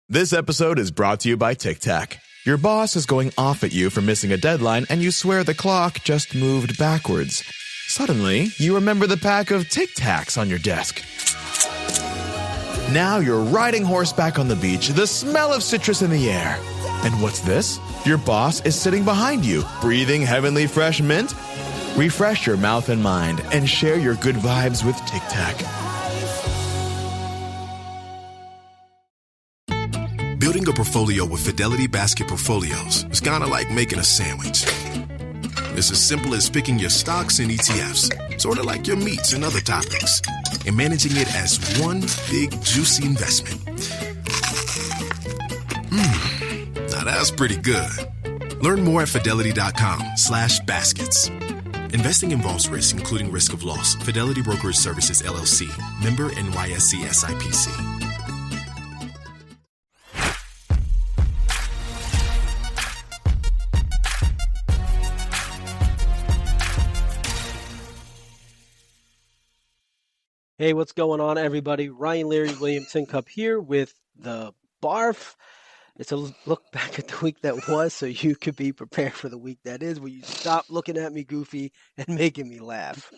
This episode is brought to you by Tic Tac. Your boss is going off at you for missing a deadline, and you swear the clock just moved backwards. Suddenly, you remember the pack of Tic Tacs on your desk. Now you're riding horseback on the beach, the smell of citrus in the air. And what's this? Your boss is sitting behind you, breathing heavenly fresh mint. Refresh your mouth and mind, and share your good vibes with Tic Tac. Building a portfolio with Fidelity Basket Portfolios is kind of like making a sandwich. It's as simple as picking your stocks and ETFs, sort of like your meats and other toppings, and managing it as one big, juicy investment. Now that's pretty good. Learn more at fidelity.com/baskets. Investing involves risk, including risk of loss. Fidelity Brokerage Services, LLC. Member NYSE SIPC. Hey, what's going on, everybody? Ryan Larry Williamson Cup here with the BARF. It's a look back at the week that was so you could be prepared for the week that is, where you stop looking at me goofy and making me laugh.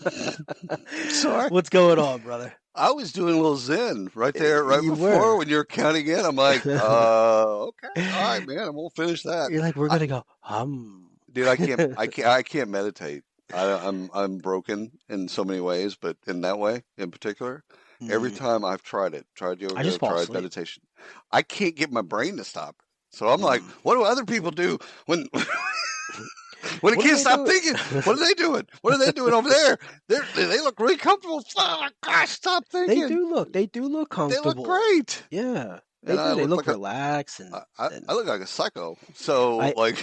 Sorry. What's going on, brother? I was doing a little zen right there, right You before were. when you're counting in. I'm like, okay, all right, man, I'm gonna finish that. You're like, we're going to go, Dude, I can't meditate. I'm broken in so many ways, but in that way, in particular, every time I've tried yoga, I just fall tried asleep. meditation, I can't get my brain to stop. So I'm like, what do other people do when when it can't stop thinking? What are they doing? What are they doing over there? They look really comfortable. Oh my gosh, stop thinking. They do look comfortable. They look great. Yeah, they And do. I They look like relaxed. I look like a psycho. So I've never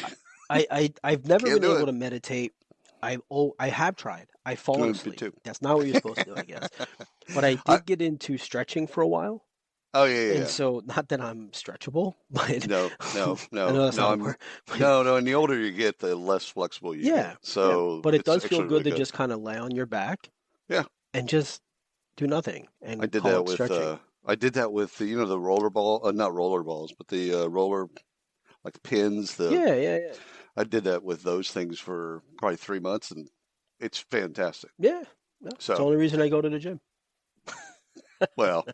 Can't been do able it. to meditate. I have tried. I've fallen Me asleep. too. That's not what you're supposed to do, I guess. But I did get into stretching for a while. Oh yeah. And so, not that I'm stretchable, but No. I know that's not a word, but No. And the older you get, the less flexible you get. So, but it it's does feel actually good really to just kind of lay on your back, Yeah. and just do nothing. And I did call that it with stretching. the roller ball, not roller balls, but the roller like pins. Yeah. I did that with those things for probably 3 months, and it's fantastic. Yeah. It's the So, only reason I go to the gym. well,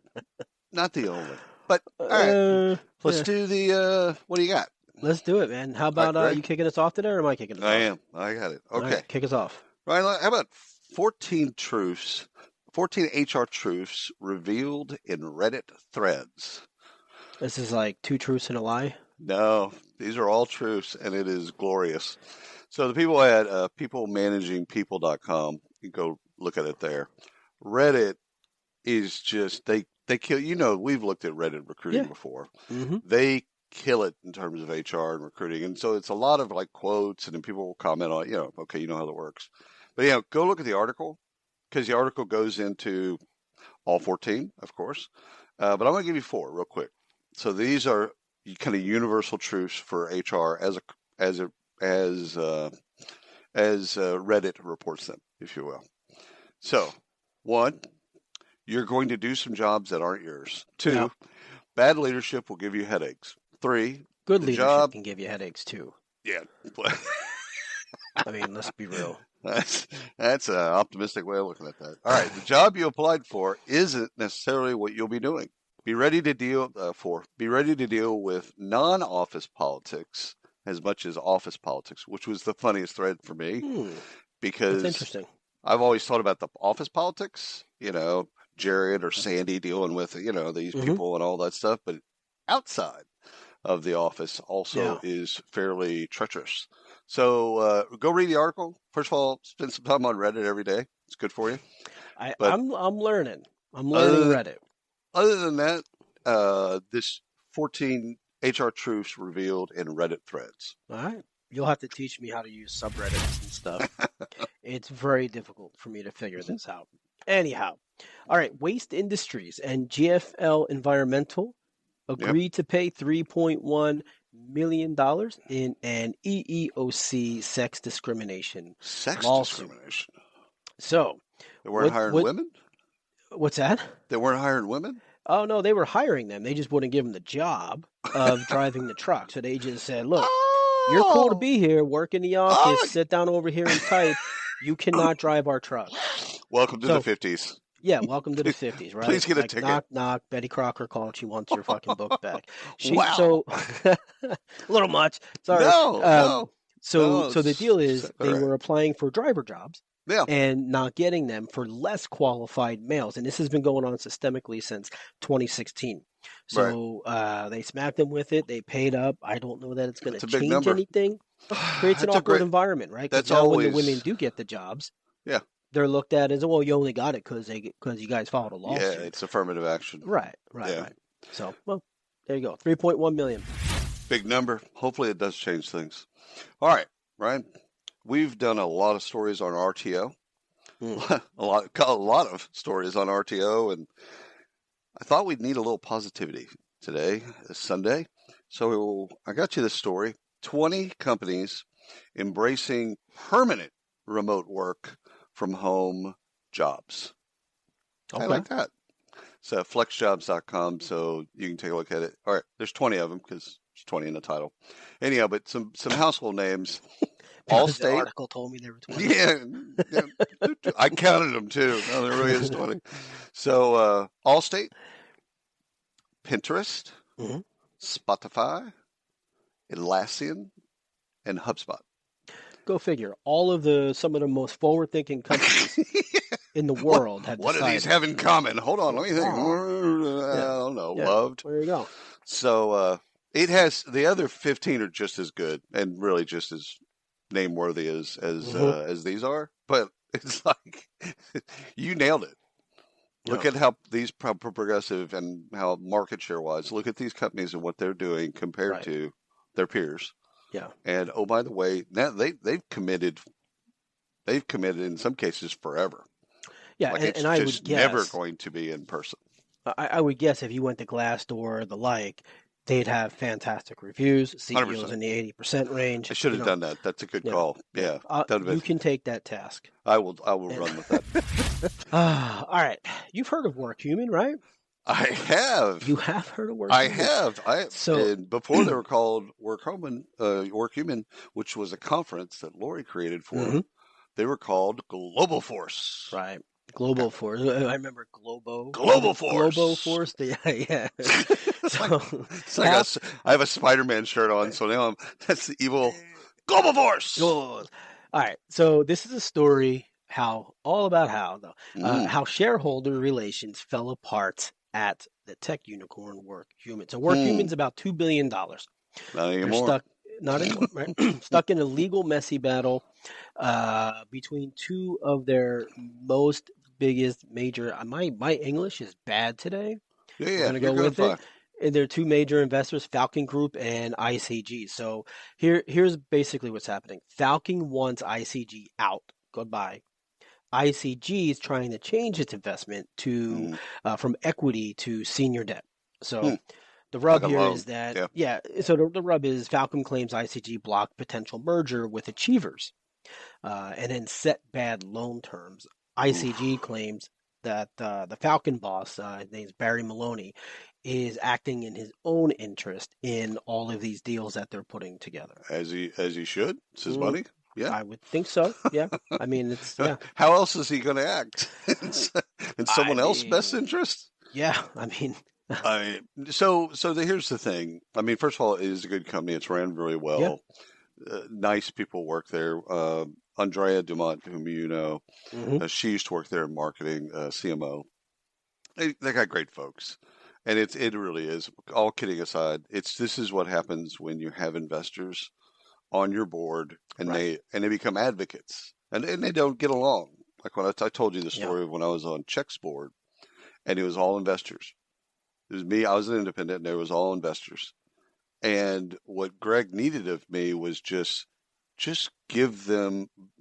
not the only, but all right. Let's Yeah. do the. What do you got? Let's do it, man. How about Greg? you kicking us off today, or am I kicking us off? I am. I got it. All Okay. right, kick us off. Ryan, how about 14 HR truths revealed in Reddit threads? This is like 2 truths and a lie. No, these are all truths, and it is glorious. So the people at peoplemanagingpeople.com, you go look at it there. Reddit is just, they kill, we've looked at Reddit recruiting Yeah. before. Mm-hmm. They kill it in terms of HR and recruiting. And so it's a lot of like quotes, and then people will comment on, okay, you know how that works. But go look at the article, because the article goes into all 14, of course. But I'm going to give you 4 real quick. So these are kind of universal truths for HR as Reddit reports them, if you will. So, 1, you're going to do some jobs that aren't yours. 2, Yeah. bad leadership will give you headaches. 3, Good the leadership job, can give you headaches too. yeah. I mean, let's be real. That's an optimistic way of looking at that. All right, the job you applied for isn't necessarily what you'll be doing. Be ready to deal with non-office politics as much as office politics, which was the funniest thread for me because That's interesting. I've always thought about the office politics, Jared or Sandy dealing with these people and all that stuff, but outside of the office also is fairly treacherous. So go read the article. First of all, spend some time on Reddit every day. It's good for you. I'm learning. I'm learning Reddit. Other than that, this 14 HR truths revealed in Reddit threads. All right. You'll have to teach me how to use subreddits and stuff. It's very difficult for me to figure this out. Anyhow. All right. Waste Industries and GFL Environmental agreed to pay $3.1 million in an EEOC sex discrimination lawsuit. Discrimination. So they weren't hiring women? What's that? They weren't hiring women? Oh no, they were hiring them. They just wouldn't give them the job of driving the truck. So they just said, "Look, you're cool to be here, work in the office, sit down over here and type. You cannot drive our truck." Welcome to So- the 50s. Yeah, welcome to the 50s, right? please get a Like, ticket. knock, knock. Betty Crocker called. She wants your fucking books back. Wow. So, a little much. Sorry. No. So No, the deal is it's they all right. were applying for driver jobs Yeah. and not getting them for less qualified males. And this has been going on systemically since 2016. So they smacked them with it. They paid up. I don't know that it's going That's to a big change number. anything. Creates an That's a awkward great- environment, right? 'Cause that's now when always- the women do get the jobs, Yeah. they're looked at as, well, you only got it because you guys filed a lawsuit. Yeah, it's affirmative action. Right. Yeah. So, well, there you go. 3.1 million. Big number. Hopefully it does change things. All right, Ryan. We've done a lot of stories on RTO. Mm. a lot of stories on RTO, and I thought we'd need a little positivity today, this Sunday. So I got you this story. 20 companies embracing permanent remote work from home jobs. I like that. So flexjobs.com, so you can take a look at it. All right, there's 20 of them because there's 20 in the title. Anyhow, but some household names. Because the Allstate. article told me there were 20. Yeah, I counted them too. No, there really is 20. So Allstate, Pinterest, Mhm. Spotify, Atlassian, and HubSpot. Go figure. All of some of the most forward-thinking companies in the world have What decided. do these have in common? Hold on, let me think. Oh. I don't know. Yeah. Loved. There you go. So it has the other 15 are just as good and really just as name-worthy as these are. But it's like you nailed it. Look at how these progressive and how market share wise. Look at these companies and what they're doing compared to their peers. Yeah. And oh, by the way, now they've committed. They've committed in some cases forever. Yeah, Like and, it's and I just would guess never going to be in person. I would guess if you went to Glassdoor or the like, they'd have fantastic reviews. CEOs 100%. in the 80% range. I should have done that. That's a good call. Yeah, You can take that task. I will run with that. All right. You've heard of Workhuman, right? I have. You have heard of Workhuman? I have. So and before they were called Workhuman, which was a conference that Lori created for them. They were called Global Force. Right. Global Force. I remember Global Force. Global Force. Yeah. I have a Spider-Man shirt on, so now that's the evil Global Force. All right. So this is a story how shareholder relations fell apart at the tech unicorn Workhuman. So Workhuman's about $2 billion. Not They're anymore. not anymore, right? Stuck in a legal messy battle between two of their most biggest major. My English is bad today. Yeah, We're gonna go with it. And they're two major investors, Falcon Group and ICG. So here's basically what's happening. Falcon wants ICG out. Goodbye. ICG is trying to change its investment to from equity to senior debt. So the rub here is that So the rub is Falcon claims ICG blocked potential merger with Achievers, and then set bad loan terms. ICG claims that the Falcon boss, his name's Barry Maloney, is acting in his own interest in all of these deals that they're putting together. As he should. It's his money. Yeah, I would think so. Yeah, I mean it's How else is he going to act? In someone else's best interest? Yeah, I mean. So here's the thing. I mean, first of all, it is a good company. It's ran really well. Yeah. Nice people work there. Andrea Dumont, whom you know, she used to work there in marketing, CMO. They got great folks, and it really is. All kidding aside, this is what happens when you have investors on your board, and they become advocates, and they don't get along. Like when I told you the story of when I was on Check's board, and it was all investors. It was me. I was an independent, and it was all investors. And what Greg needed of me was just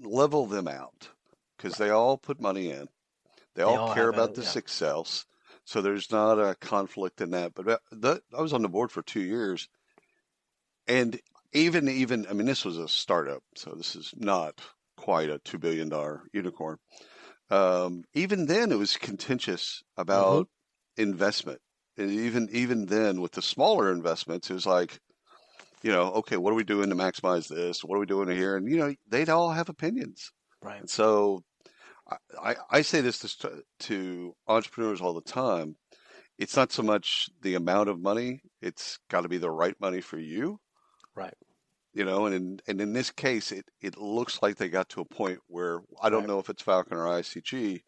level them out, because they all put money in. They all care about the success. So there's not a conflict in that. But I was on the board for 2 years, and even I mean, this was a startup, so this is not quite a $2 billion unicorn. Even then, it was contentious about investment. And even then, with the smaller investments, it was like, okay, what are we doing to maximize this? What are we doing here? And they'd all have opinions. Right. And so I say this to entrepreneurs all the time. It's not so much the amount of money; it's got to be the right money for you. Right. And in this case, it looks like they got to a point where I don't know if it's Falcon or ICG,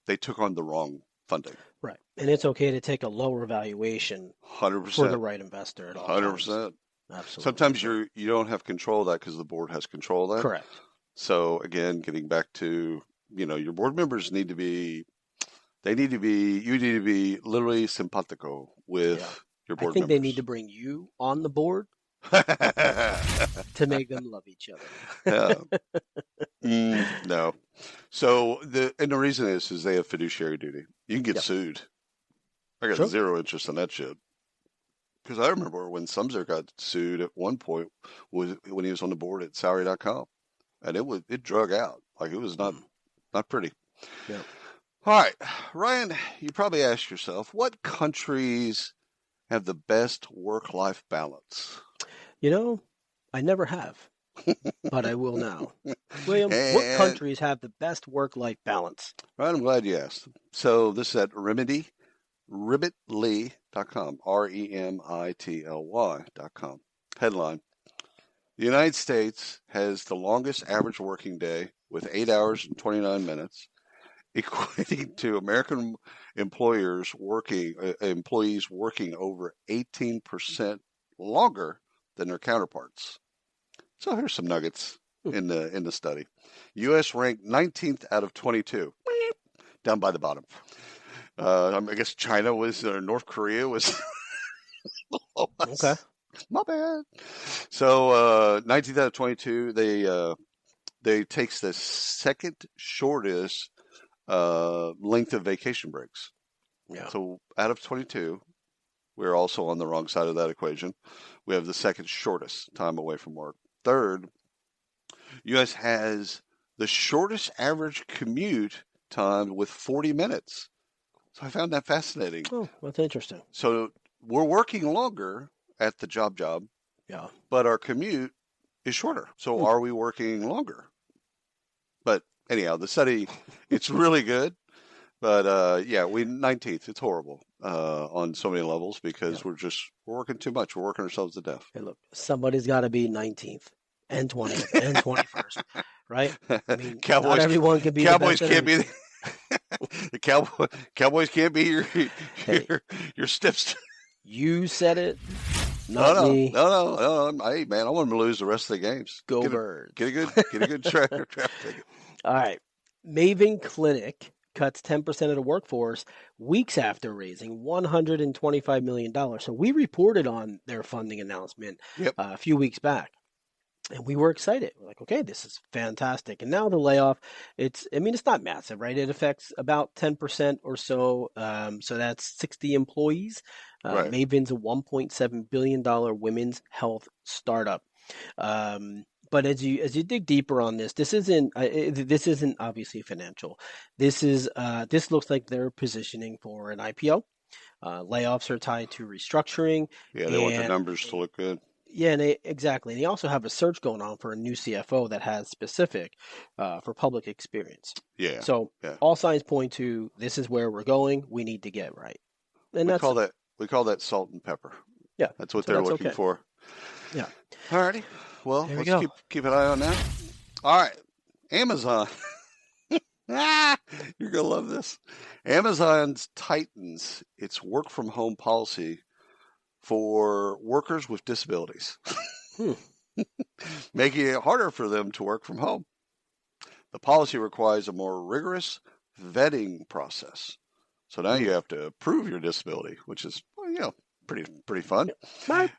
they took on the wrong funding. Right. And it's okay to take a lower valuation 100%. for the right investor at all 100%. times. Absolutely. Sometimes you don't have control of that because the board has control of that. Correct. So again, getting back to, your board members you need to be literally simpatico with your board members. I think they need to bring you on the board to make them love each other. No. So the reason is they have fiduciary duty. You can get sued. I got zero interest in that shit. Because I remember when Sumser got sued at one point was when he was on the board at salary.com. And it drug out. Like it was not pretty. Yeah. All right. Ryan, you probably asked yourself, what countries have the best work-life balance? I never have, but I will now. William, what countries have the best work-life balance? Right, I'm glad you asked. So this is at Remitly.com, REMITLY.com. Headline: The United States has the longest average working day with 8 hours and 29 minutes, equating to American employees working over 18% longer than their counterparts. So here's some nuggets in the study. U.S. ranked 19th out of 22, down by the bottom. I guess China was, or North Korea was. Okay. My bad. So 19th out of 22, they takes the second shortest length of vacation breaks. Yeah. So out of 22, we're also on the wrong side of that equation. We have the second shortest time away from work. Third, U.S. has the shortest average commute time with 40 minutes. So I found that fascinating. Oh, that's interesting. So we're working longer at the job, yeah, but our commute is shorter. So are we working longer? But anyhow, the study, it's really good. But we 19th. It's horrible on so many levels because we're working too much. We're working ourselves to death. Hey, look, somebody's got to be 19th and 20th and 21st, right? I mean, Cowboys, not everyone can be. Cowboys can't be. The Cowboys can't be your stiffs. You said it. Not me. No. Hey man, I want them to lose the rest of the games. Go Birds. Get a good draft ticket. All right, Maven Clinic cuts 10% of the workforce weeks after raising $125 million. So we reported on their funding announcement a few weeks back. And we were excited. We're like, okay, this is fantastic. And now the layoff, it's not massive, right? It affects about 10% or so. So that's 60 employees. Right. Maven's a $1.7 billion women's health startup. But as you dig deeper on this, this isn't obviously financial. This looks like they're positioning for an IPO. Layoffs are tied to restructuring. Yeah, they want the numbers to look good. Yeah, exactly. And they also have a search going on for a new CFO that has specific for public experience. Yeah. So all signs point to this is where we're going. We need to get right. And we call that salt and pepper. Yeah, that's what they're looking for. Yeah. All righty. Well, let's keep an eye on that. All right, Amazon. You're gonna love this. Amazon tightens its work from home policy for workers with disabilities, making it harder for them to work from home. The policy requires a more rigorous vetting process. So now you have to prove your disability, which is, pretty fun. I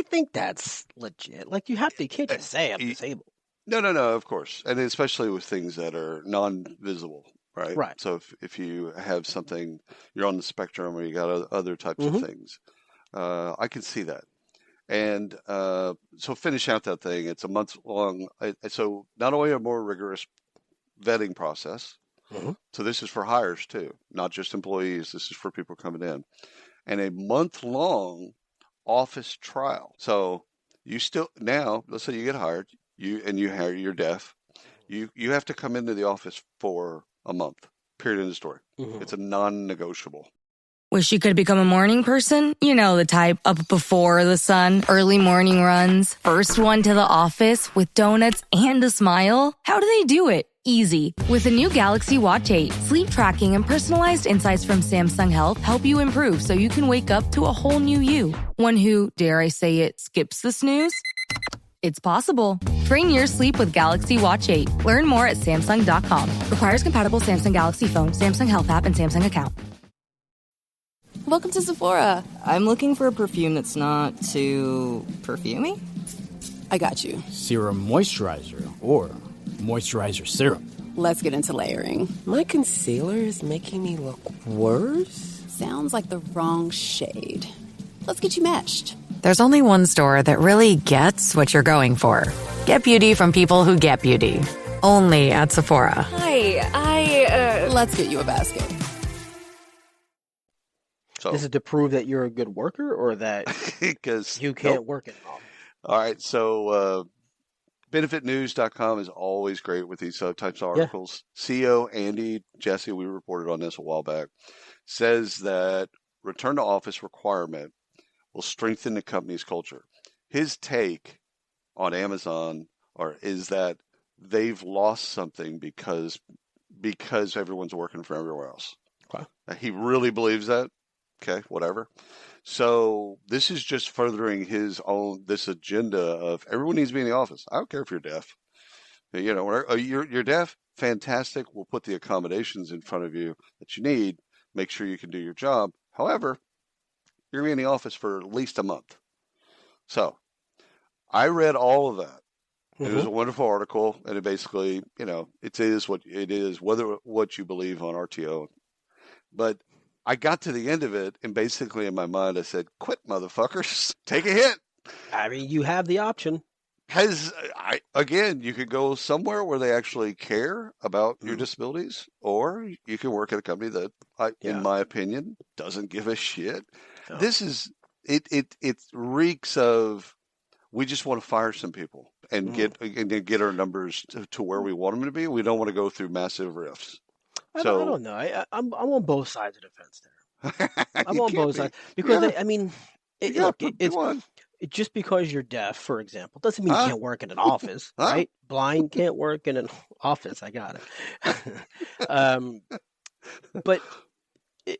think that's legit. Like you can't just say I'm disabled. No, of course. And especially with things that are non-visible, right? Right. So if you have something, you're on the spectrum or you got other types of things. I can see that. And so finish out that thing. It's a month long. So not only a more rigorous vetting process, so this is for hires too, not just employees. This is for people coming in. and a month-long office trial. So you still now, let's say you get hired, you're deaf, you have to come into the office for a month. Period. End of story. Mhm. It's a non-negotiable. Wish you could become a morning person? You know the type, up before the sun, early morning runs, first one to the office with donuts and a smile. How do they do it? Easy. With the new Galaxy Watch 8, sleep tracking and personalized insights from Samsung Health help you improve so you can wake up to a whole new you. One who, dare I say it, skips the snooze? It's possible. Train your sleep with Galaxy Watch 8. Learn more at Samsung.com. Requires compatible Samsung Galaxy phone, Samsung Health app, and Samsung account. Welcome to Sephora. I'm looking for a perfume that's not too perfumey. I got you. Serum moisturizer or moisturizer serum. Let's get into layering. My concealer is making me look worse. Sounds like the wrong shade. Let's get you matched. There's only one store that really gets what you're going for. Get beauty from people who get beauty. Only at Sephora. Hi, Let's get you a basket. So, This is to prove that you're a good worker or that because you can't work in an office. All right, so benefitnews.com is always great with these types of articles. CEO Andy Jesse, we reported on this a while back, says that return to office requirement will strengthen the company's culture. His take on Amazon is that they've lost something because everyone's working from everywhere else. Okay. He really believes that. Okay, whatever. So this is just furthering this agenda of everyone needs to be in the office. I don't care if you're deaf. You know, you're deaf. Fantastic. We'll put the accommodations in front of you that you need. Make sure you can do your job. However, you're going to be in the office for at least a month. So I read all of that. It was a wonderful article, and it basically, you know, it is what it is, whether what you believe on RTO. But I got to the end of it, and basically in my mind I said, quit, motherfuckers. Take a hit. I mean, you have the option. Again, you could go somewhere where they actually care about your disabilities, or you can work at a company that, in my opinion, doesn't give a shit. No. This is, it reeks of, we just want to fire some people and get our numbers to where we want them to be. We don't want to go through massive rifts. I don't know. I'm on both sides of the fence there. I'm on both sides because it's just because you're deaf, for example, doesn't mean you can't work in an office, right? Blind can't work in an office. I got it. But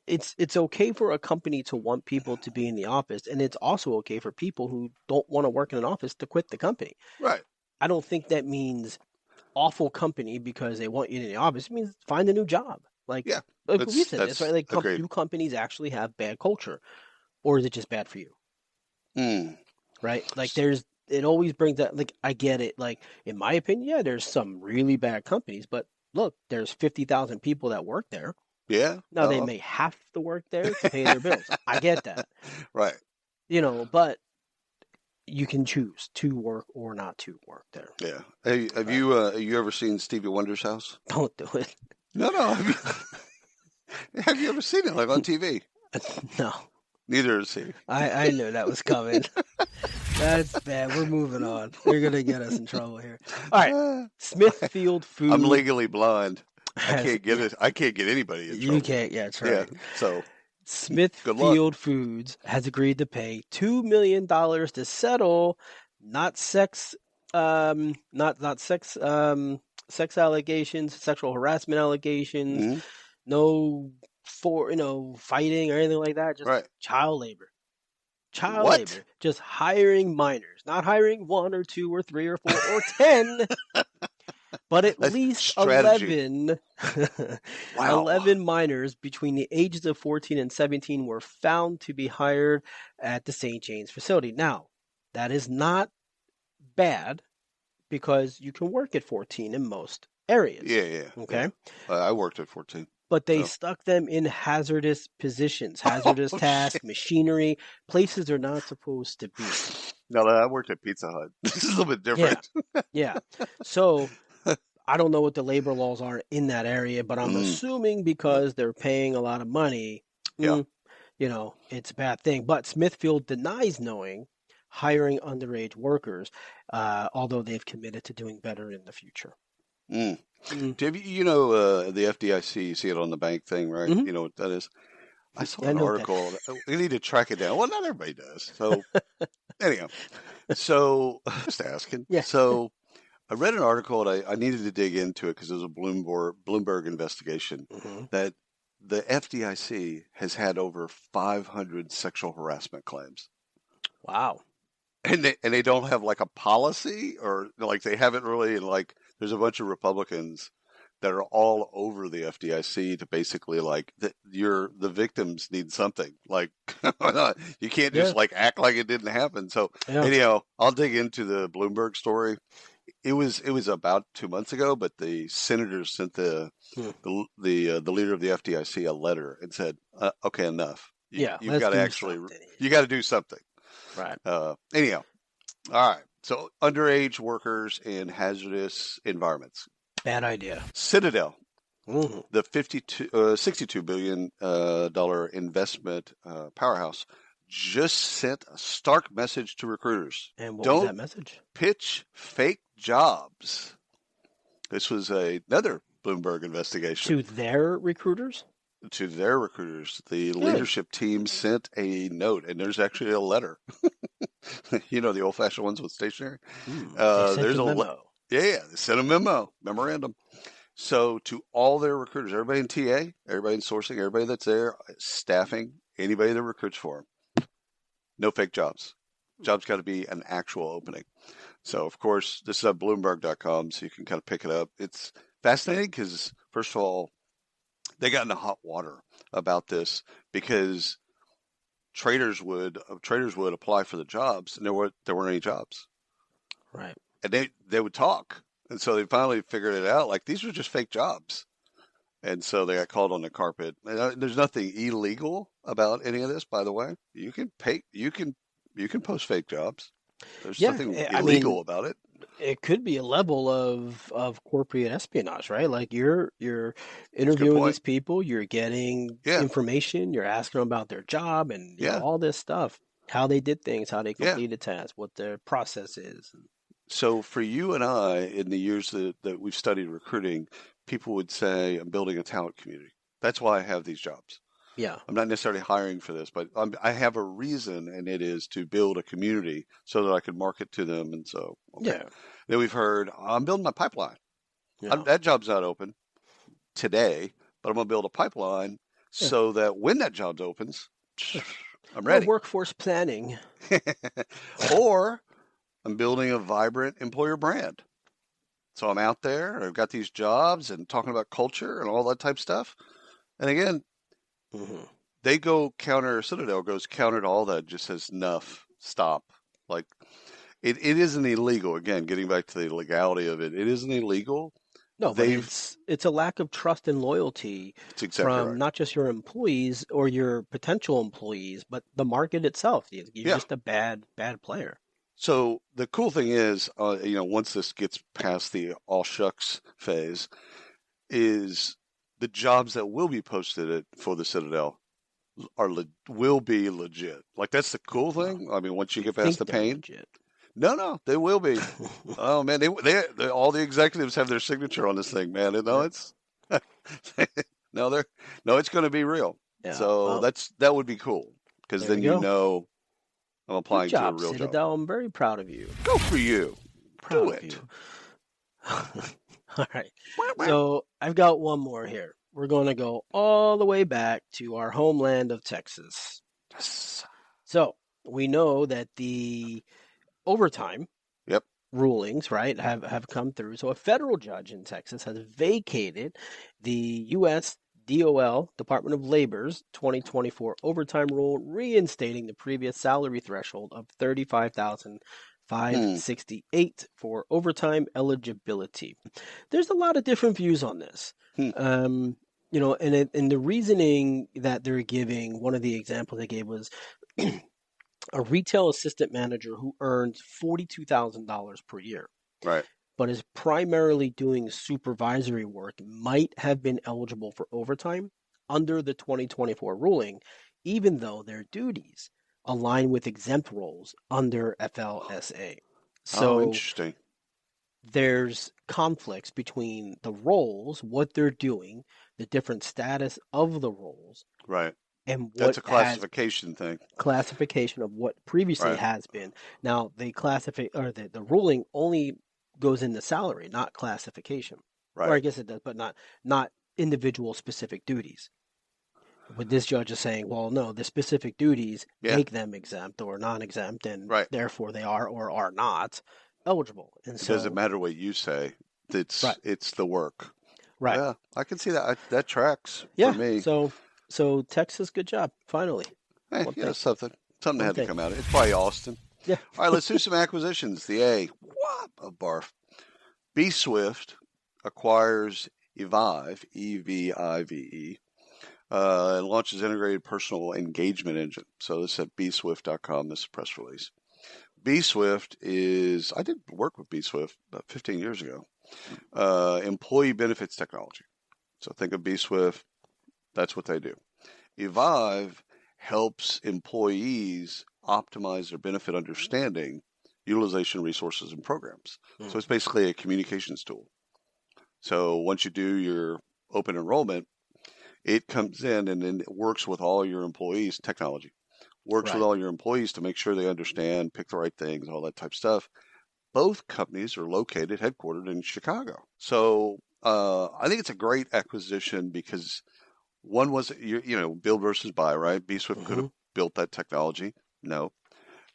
it's okay for a company to want people to be in the office, and it's also okay for people who don't want to work in an office to quit the company. Right. I don't think that means awful company because they want you in the office. It means find a new job. Like we said this, right? Like do companies actually have bad culture, or is it just bad for you? Right? Like it always brings that. Like I get it. Like in my opinion, there's some really bad companies, but look, there's 50,000 people that work there. Yeah. Now they may have to work there to pay their bills. I get that. Right. You know, but you can choose to work or not to work there. Yeah. Hey, have you ever seen Stevie Wonder's house? Don't do it. No. Have you ever seen it like on TV? No. Neither has he. I knew that was coming. That's bad. We're moving on. You're gonna get us in trouble here. All right. Smithfield Foods. I'm legally blind. I can't get it. I can't get anybody in trouble. You can't. Yeah, that's right. Yeah. So Smithfield Foods has agreed to pay $2 million to settle sex allegations, sexual harassment allegations, no fighting or anything like that, just child labor. Labor. Just hiring minors, not hiring 1 or 2 or 3 or 4 or 10. But at least 11 minors between the ages of 14 and 17 were found to be hired at the St. James facility. Now, that is not bad because you can work at 14 in most areas. Yeah. Okay? Yeah. I worked at 14. But they stuck them in hazardous positions, hazardous tasks, machinery, places they're not supposed to be. No, I worked at Pizza Hut. This is a little bit different. Yeah. So I don't know what the labor laws are in that area, but I'm assuming because they're paying a lot of money, it's a bad thing. But Smithfield denies knowing hiring underage workers, although they've committed to doing better in the future. Mm. Mm. The FDIC, you see it on the bank thing, right? Mhm. You know what that is? I saw I an know what that article. We need to track it down. Well, not everybody does. So anyhow, just asking. Yeah. So I read an article and I needed to dig into it because it was a Bloomberg investigation Mhm. that the FDIC has had over 500 sexual harassment claims. Wow. And they don't have like a policy, or like they haven't really, and like there's a bunch of Republicans that are all over the FDIC to basically like the victims need something. Like you can't just like act like it didn't happen. So anyhow, I'll dig into the Bloomberg story. It was about 2 months ago, but the senators sent the leader of the FDIC a letter and said, "Okay, enough. You've got to actually you got to do something." Right. Anyhow, all right. So underage workers in hazardous environments. Bad idea. Citadel, Mhm. the $62 billion investment powerhouse, just sent a stark message to recruiters. And what was that message? Pitch fake jobs. This was another Bloomberg investigation. To their recruiters? To their recruiters. The leadership team sent a note, and there's actually a letter. The old-fashioned ones with stationery. There's a memo. They sent a memorandum. So to all their recruiters, everybody in TA, everybody in sourcing, everybody that's there, staffing, anybody that recruits for them, no fake jobs. Jobs got to be an actual opening. So, of course, this is at Bloomberg.com, so you can kind of pick it up. It's fascinating because, first of all, they got into hot water about this because traders would apply for the jobs, and there weren't any jobs. Right. And they would talk. And so they finally figured it out. Like, these were just fake jobs. And so they got called on the carpet. And there's nothing illegal about any of this, by the way. You can post fake jobs. There's nothing illegal about it. It could be a level of corporate espionage, right? Like you're interviewing these people, you're getting information, you're asking them about their job and all this stuff, how they did things, how they completed tasks, what their process is. So for you and I, in the years that we've studied recruiting, people would say, I'm building a talent community. That's why I have these jobs. Yeah. I'm not necessarily hiring for this, but I have a reason, and it is to build a community so that I can market to them. And so, Then we've heard, I'm building my pipeline. That job's not open today, but I'm going to build a pipeline so that when that job opens, I'm ready. Workforce planning. Or I'm building a vibrant employer brand. So I'm out there, I've got these jobs and talking about culture and all that type of stuff. And again, they go Citadel goes counter to all that, just says, enough, stop. Like, it isn't illegal. Again, getting back to the legality of it, it isn't illegal. No, but it's a lack of trust and loyalty from not just your employees or your potential employees, but the market itself. You're just a bad player. So the cool thing is, once this gets past the all shucks phase, is the jobs that will be posted for the Citadel will be legit. Like, that's the cool thing. I mean, once you get past the pain. Legit. No, they will be. Oh man, they all the executives have their signature on this thing, man. It's it's going to be real. Yeah, so that would be cool, because then I'm applying to a real Citadel. job. I'm very proud of you. Go for you. Do it. All right. So I've got one more here. We're going to go all the way back to our homeland of Texas. Yes. So we know that the overtime rulings, right, have come through. So a federal judge in Texas has vacated the U.S. DOL, Department of Labor's 2024 overtime rule, reinstating the previous salary threshold of $35,568 for overtime eligibility. There's a lot of different views on this. And the reasoning that they're giving, one of the examples they gave was a retail assistant manager who earns $42,000 per year, right, but is primarily doing supervisory work, might have been eligible for overtime under the 2024 ruling, even though their duties align with exempt roles under FLSA. So interesting. there's conflicts between the roles, what they're doing, the different status of the roles, Right. and what That's a classification thing. Classification of what previously Right. has been. Now they classify, or the ruling only goes into salary, not classification. Right. Or I guess it does, but not individual specific duties. But this judge is saying, well, no, the specific duties make them exempt or non-exempt, and therefore they are or are not eligible. And it so doesn't matter what you say. It's the work. Right. Yeah, I can see that. That tracks yeah. for me. So Texas, good job. Finally. Hey, something had to come out. It's probably Austin. Yeah. All right, let's do some acquisitions. The A of BARF. B Swift acquires Evive, EVIVE, and launches integrated personal engagement engine. So this is at bswift.com. This is a press release. B Swift is, I did work with B Swift about 15 years ago. Employee benefits technology. So think of B Swift. That's what they do. Evive helps employees optimize their benefit understanding, utilization, resources, and programs. So it's basically a communications tool. So once you do your open enrollment, it comes in and then it works with all your employees, technology. Works with all your employees to make sure they understand, pick the right things, all that type of stuff. Both companies are headquartered in Chicago. So I think it's a great acquisition because one was, build versus buy, right? B Swift could have built that technology. No.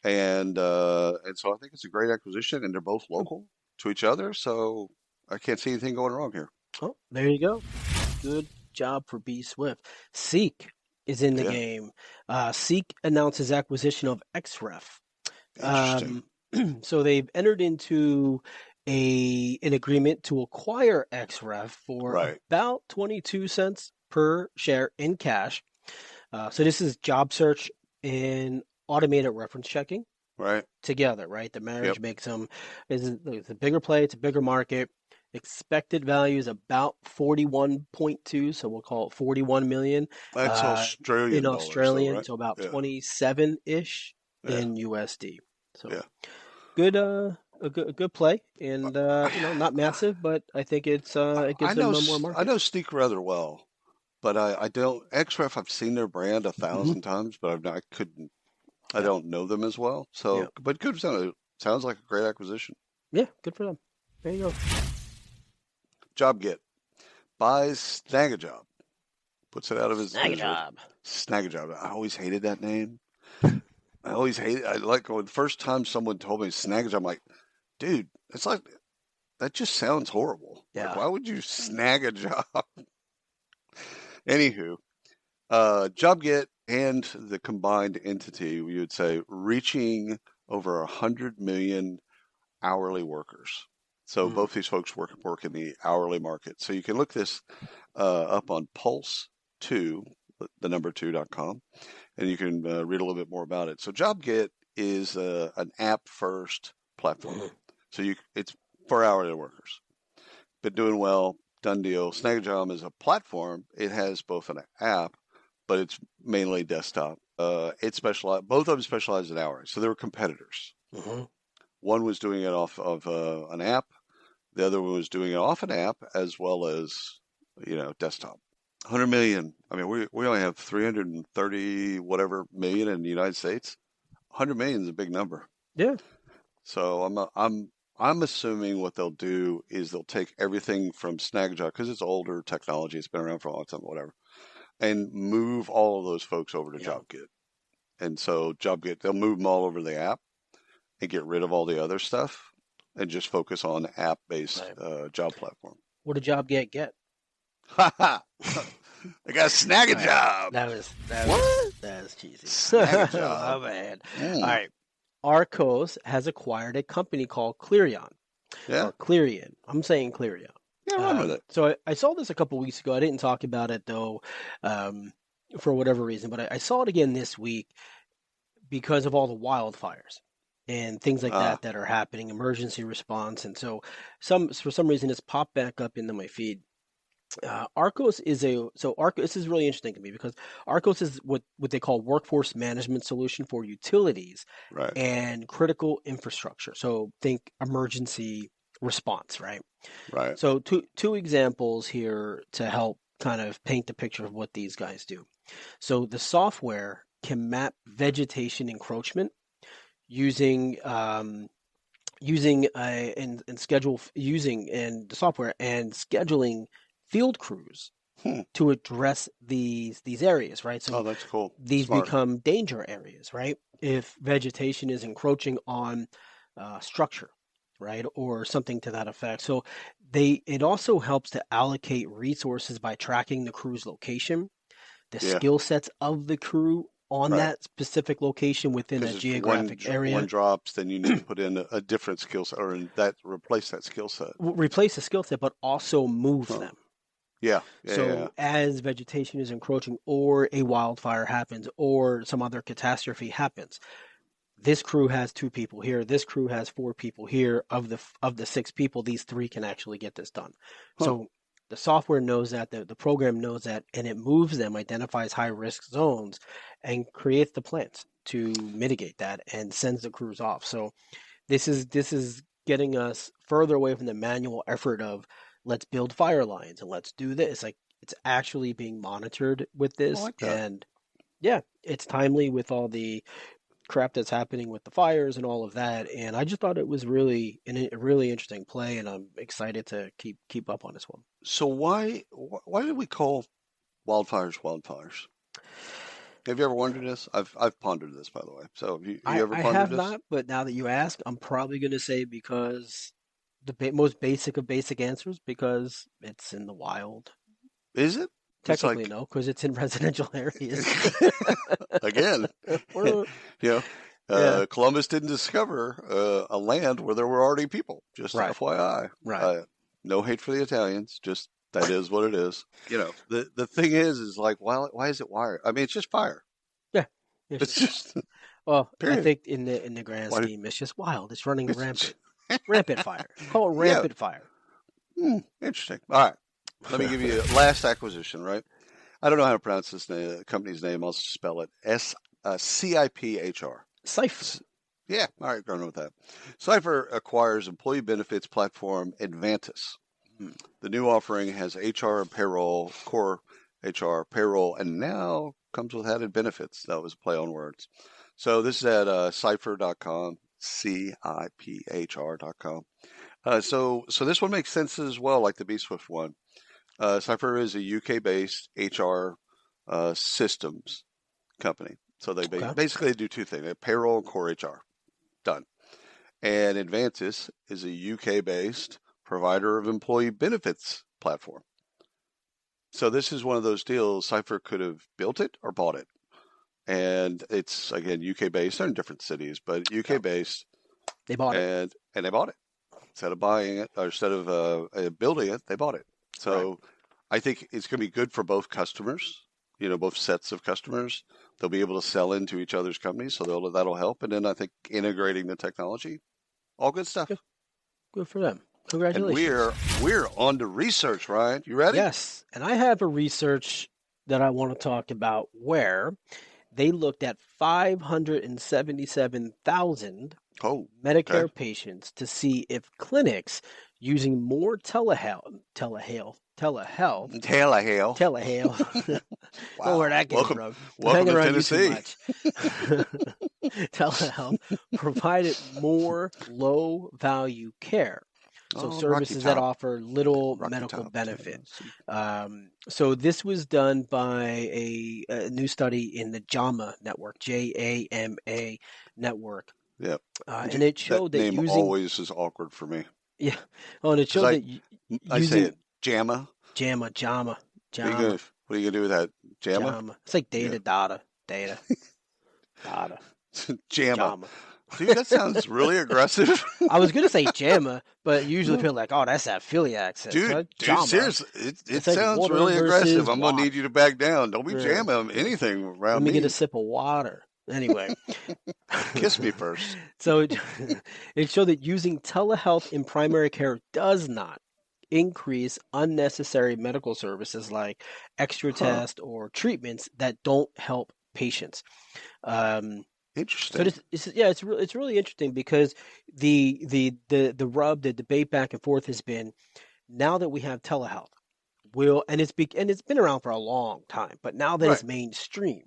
And so I think it's a great acquisition, and they're both local to each other. So I can't see anything going wrong here. Oh, there you go. Good job for B Swift. Seek is in the game. Seek announces acquisition of XREF. Interesting. So they've entered into an agreement to acquire XREF for about 22 cents per share in cash. So this is job search and automated reference checking together, right? The marriage makes them, it's a bigger play, it's a bigger market. Expected value is about 41.2, so we'll call it 41 million. That's Australian in dollars, Australian, though, right? so about 27-ish in USD. So good, a good play, and not massive, but I think it gives them more market. I know Steak rather well, but I don't. XREF, I've seen their brand 1,000 times, but I don't know them as well. So, but good. Sounds like a great acquisition. Yeah, good for them. There you go. JobGet buys Snagajob, puts it out of his Snagajob. Snagajob. I always hated that name. I like when the first time someone told me Snagajob, I'm like, dude, it's like that just sounds horrible. Yeah. Like, why would you snag a job? Anywho, JobGet and the combined entity, we would say, reaching over 100 million hourly workers. So both these folks work in the hourly market. So you can look this up on Pulse2, the number 2.com, and you can read a little bit more about it. So JobGet is an app-first platform. So it's for hourly workers. Been doing well, done deal. Snagajob is a platform. It has both an app, but it's mainly desktop. Both of them specialize in hours. So they were competitors. One was doing it off of an app. The other one was doing it off an app as well as, desktop. 100 million. I mean, we only have 330 whatever million in the United States. 100 million is a big number. Yeah. So I'm assuming what they'll do is they'll take everything from Snagajob, because it's older technology, it's been around for a long time, whatever, and move all of those folks over to JobGet. And so JobGet, they'll move them all over the app and get rid of all the other stuff and just focus on app-based job platform. What did JobGet get? I got Snagajob. That was cheesy. Snagajob. Oh, man. All right. Arcos has acquired a company called Clarion. Yeah. Or Clarion. I'm saying Clarion. Yeah, run with it. So I saw this a couple weeks ago. I didn't talk about it, though, for whatever reason. But I saw it again this week because of all the wildfires and things like that are happening, emergency response. And so for some reason, it's popped back up into my feed. Arcos is this is really interesting to me because Arcos is what they call workforce management solution for utilities Right. and critical infrastructure. So think emergency response, right? Right. So two examples here to help kind of paint the picture of what these guys do. So the software can map vegetation encroachment using the software and scheduling field crews to address these areas, right? So that's cool. These Smart. become danger areas, right? If vegetation is encroaching on structure, right, or something to that effect. So it also helps to allocate resources by tracking the crew's location, the skill sets of the crew on that specific location within a geographic area. One drops, then you need to put in a different skill set or replace that skill set. Replace the skill set, but also move them. Yeah. As vegetation is encroaching or a wildfire happens or some other catastrophe happens, this crew has 2 people here. This crew has 4 people here. Of the 6 people, these 3 can actually get this done. So the software knows that, the program knows that, and it moves them, identifies high-risk zones, and creates the plans to mitigate that and sends the crews off. So this is getting us further away from the manual effort of let's build fire lines and let's do this. Like, it's actually being monitored with this. I like that. And yeah, it's timely with all the crap that's happening with the fires and all of that. And I just thought it was really a really interesting play, and I'm excited to keep up on this one. So why did we call wildfires wildfires? Have you ever wondered this? I've pondered this, by the way. So have you ever pondered this? I have not, but now that you ask, I'm probably going to say because the most basic of basic answers, because it's in the wild. Is it? Technically, no, because it's in residential areas. Again, Columbus didn't discover a land where there were already people. Just FYI. Right. No hate for the Italians. Just that is what it is. The thing is like, why is it wire? I mean, it's just fire. Yeah. It's just. Well, period. I think in the grand scheme, it's just wild. It's running rampant. Rampant fire. Call it rampant fire. Interesting. All right. Let me give you last acquisition, right? I don't know how to pronounce this company's name. I'll spell it CIPHR. Cipher. Yeah. All right. Going with that. Cipher acquires employee benefits platform Advantis. The new offering has HR and payroll, core HR, payroll, and now comes with added benefits. That was a play on words. So this is at cipher.com, CIPHR.com. So this one makes sense as well, like the B-Swift one. Cipher is a UK-based HR systems company. So they basically do 2 things: payroll and core HR. Done. And Advantis is a UK-based provider of employee benefits platform. So this is one of those deals. Cipher could have built it or bought it. And it's, again, UK-based. They're in different cities, but UK-based. They bought it. And they bought it. Instead of buying it, or instead of building it, they bought it. So I think it's going to be good for both customers, both sets of customers. They'll be able to sell into each other's companies, so that'll help. And then I think integrating the technology, all good stuff. Good for them. Congratulations. And we're on to research, Ryan. You ready? Yes. And I have a research that I want to talk about where they looked at 577,000 Medicare patients to see if clinics using more telehealth. Wow. Oh, where that came from. Welcome to Tennessee. Telehealth provided more low-value care. So services that offer little medical benefit. So this was done by a new study in the JAMA network, JAMA network. Yep. And it showed that name using always is awkward for me. Yeah. Oh, and it showed that I say it JAMA. JAMA. What are you gonna do with that? JAMA? It's like data. JAMA. Dude, that sounds really aggressive. I was going to say JAMA, but usually people are like, oh, that's that Philly accent. Dude, seriously, it sounds like really aggressive. I'm going to need you to back down. Don't be jamming anything around me. Let me get a sip of water. Anyway. Kiss me first. So it showed that using telehealth in primary care does not increase unnecessary medical services like extra tests or treatments that don't help patients. Interesting. So it's really interesting because the debate back and forth has been, now that we have telehealth, and it's been around for a long time, but now that it's mainstream,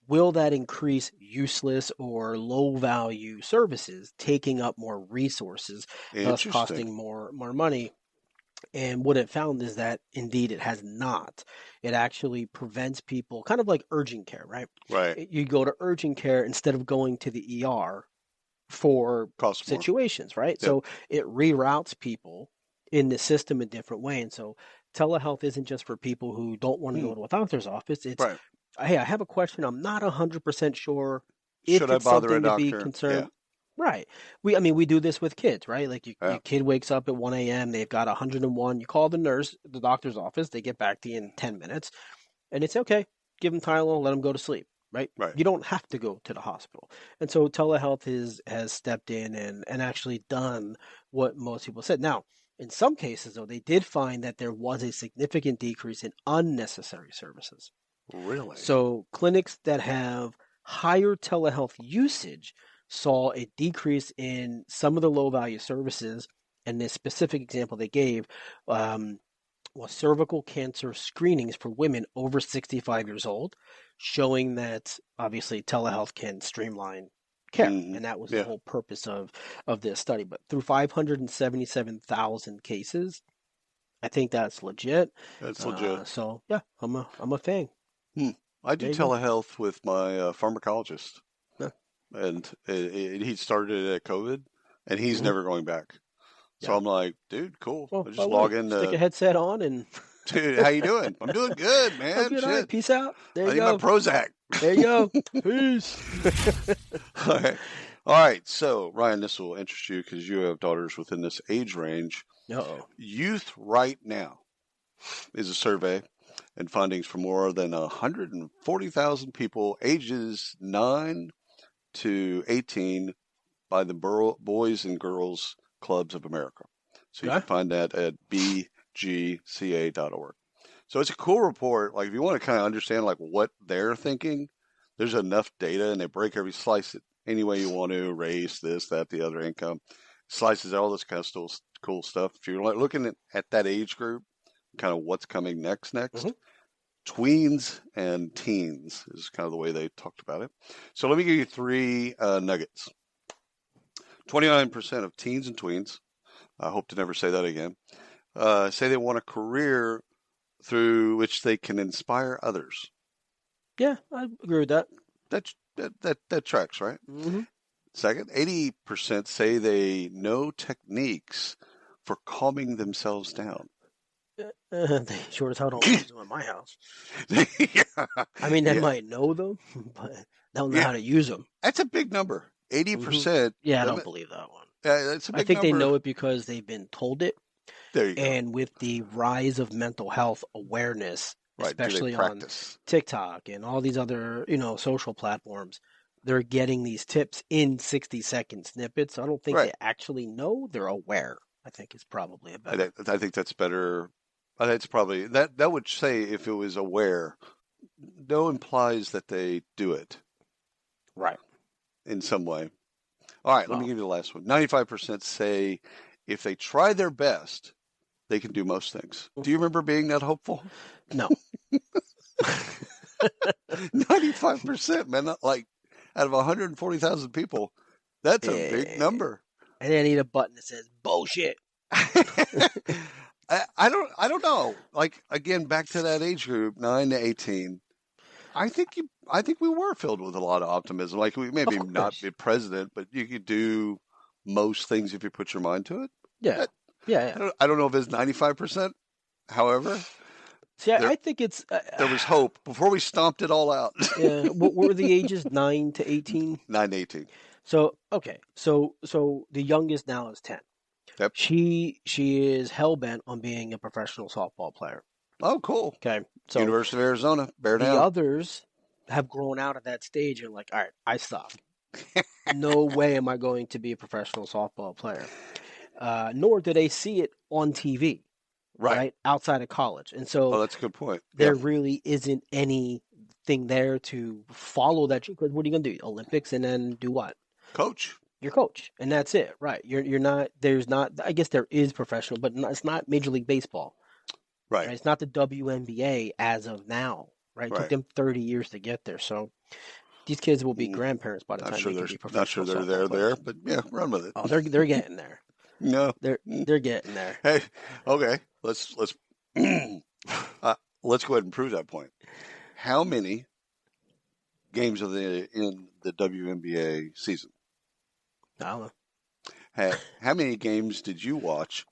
will that increase useless or low value services, taking up more resources, thus costing more money? And what it found is that indeed it has not. It actually prevents people, kind of like urgent care, right? Right. You go to urgent care instead of going to the ER for situations, right? Yep. So it reroutes people in the system a different way. And so telehealth isn't just for people who don't want to go to a doctor's office. It's, hey, I have a question. I'm not 100% sure if Should it's I bother something a to be doctor? concerned. Right. We do this with kids, right? Like your kid wakes up at 1 a.m., they've got 101. You call the nurse, the doctor's office, they get back to you in 10 minutes. And it's okay. Give them Tylenol, let them go to sleep, right? You don't have to go to the hospital. And so telehealth has stepped in and actually done what most people said. Now, in some cases, though, they did find that there was a significant decrease in unnecessary services. Really? So clinics that have higher telehealth usage saw a decrease in some of the low-value services, and this specific example they gave was cervical cancer screenings for women over 65 years old, showing that obviously telehealth can streamline care, and that was the whole purpose of this study. But through 577,000 cases, I think that's legit. That's legit. So yeah, I'm a fan. I do telehealth with my pharmacologist. And he started it at COVID, and he's never going back. So I'm like, dude, cool. Well, I just log in. Stick a headset on and. Dude, how you doing? I'm doing good, man. I'm good. All right, peace out. There you go. I need my Prozac. There you go. Peace. All right. So, Ryan, this will interest you because you have daughters within this age range. Youth Right Now is a survey and findings for more than 140,000 people ages 9 to 18 by the Boys and Girls Clubs of America. So you can find that at bgca.org. So it's a cool report. Like if you want to kind of understand like what they're thinking, there's enough data, and they break every slice it any way you want to, race, this, that, the other, income, slices all this kind of still cool stuff. If you're looking at that age group, kind of what's coming next. Tweens and teens is kind of the way they talked about it. So let me give you three nuggets. 29% of teens and tweens, I hope to never say that again, say they want a career through which they can inspire others. Yeah, I agree with that. That tracks, right? Second, 80% say they know techniques for calming themselves down. They sure as hell don't use them in my house. I mean, they might know them, but they don't know how to use them. That's a big number. 80%. Yeah, I don't believe that one. That's a big I think number. they know it because they've been told it. There you go. And with the rise of mental health awareness, especially on TikTok and all these other, social platforms, they're getting these tips in 60-second snippets. So I don't think they actually know. They're aware. I think it's probably a better. I think that's better. I think it's probably that would say if it was aware, no implies that they do it. Right. In some way. All right, let me give you the last one. 95% say if they try their best, they can do most things. Do you remember being that hopeful? No. 95%, man. Like out of 140,000 people, that's a big number. And they need a button that says bullshit. I don't know. Like again, back to that age group, 9 to 18. I think we were filled with a lot of optimism. Like we maybe not be president, but you could do most things if you put your mind to it. Yeah. I don't know if it's 95%. However, see, I think it's there was hope before we stomped it all out. Yeah. What were the ages? 9 to 18. 9 to 18. So okay, so the youngest now is 10. Yep. She is hell bent on being a professional softball player. Oh, cool. Okay. So University of Arizona, bear down. The others have grown out of that stage and like, all right, I stop. No way am I going to be a professional softball player. Nor do they see it on TV. right? Outside of college. And so that's a good point. there really isn't anything there to follow that. Because what are you going to do? Olympics and then do what? Coach. Your coach, and that's it, right? You're not. There's not. I guess there is professional, but it's not Major League Baseball, right? It's not the WNBA as of now, right? It took them 30 years to get there, so these kids will be grandparents by the time they can be professional. Not sure they're there, but yeah, run with it. Oh, they're getting there. No, they're getting there. Hey, okay, let's let's go ahead and prove that point. How many games are there in the WNBA season? I don't know. How many games did you watch